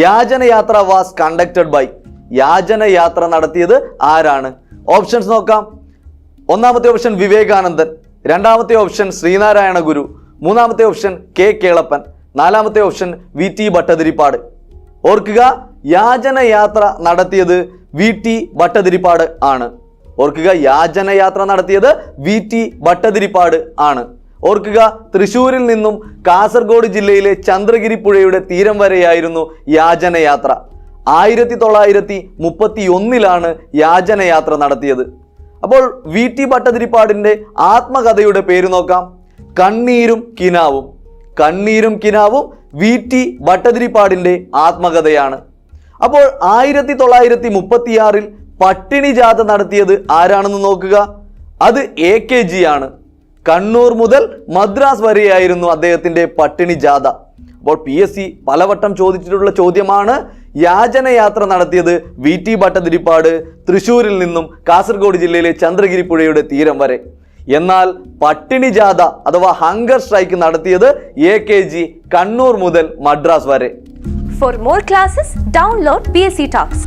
യാചനയാത്ര was conducted by. യാചനയാത്ര നടത്തിയത് ആരാണ്? Options നോക്കാം. ഒന്നാമത്തെ ഓപ്ഷൻ വിവേകാനന്ദൻ, രണ്ടാമത്തെ ഓപ്ഷൻ ശ്രീനാരായണ ഗുരു, മൂന്നാമത്തെ ഓപ്ഷൻ കെ കേളപ്പൻ, നാലാമത്തെ ഓപ്ഷൻ വി ടി ഭട്ടതിരിപ്പാട്. ഓർക്കുക, യാചനയാത്ര നടത്തിയത് വി ടി ഭട്ടതിരിപ്പാട് ആണ്. ഓർക്കുക, യാചനയാത്ര നടത്തിയത് വി ടി ഭട്ടതിരിപ്പാട് ആണ്. ഓർക്കുക, തൃശ്ശൂരിൽ നിന്നും കാസർഗോഡ് ജില്ലയിലെ ചന്ദ്രഗിരി പുഴയുടെ തീരം വരെയായിരുന്നു യാചനയാത്ര. 1931 യാചനയാത്ര നടത്തിയത്. അപ്പോൾ വി ടി ഭട്ടതിരിപ്പാടിൻ്റെ ആത്മകഥയുടെ പേര് നോക്കാം. കണ്ണീരും കിനാവും. കണ്ണീരും കിനാവും വി ടി ഭട്ടതിരിപ്പാടിൻ്റെ ആത്മകഥയാണ്. അപ്പോൾ 1936 പട്ടിണി ജാഥ നടത്തിയത് ആരാണെന്ന് നോക്കുക. അത് AKG ആണ്. കണ്ണൂർ മുതൽ മദ്രാസ് വരെയായിരുന്നു അദ്ദേഹത്തിൻ്റെ പട്ടിണി ജാഥ. അപ്പോൾ PSC പലവട്ടം ചോദിച്ചിട്ടുള്ള ചോദ്യമാണ്. യാചനയാത്ര നടത്തിയത് വി ടി ഭട്ടതിരിപ്പാട്, തൃശ്ശൂരിൽ നിന്നും കാസർഗോഡ് ജില്ലയിലെ ചന്ദ്രഗിരി പുഴയുടെ തീരം വരെ. എന്നാൽ പട്ടിണി ജാഥ അഥവാ ഹങ്കർ സ്ട്രൈക്ക് നടത്തിയത് AKG, കണ്ണൂർ മുതൽ മദ്രാസ് വരെ. For more classes, download PSCtalks.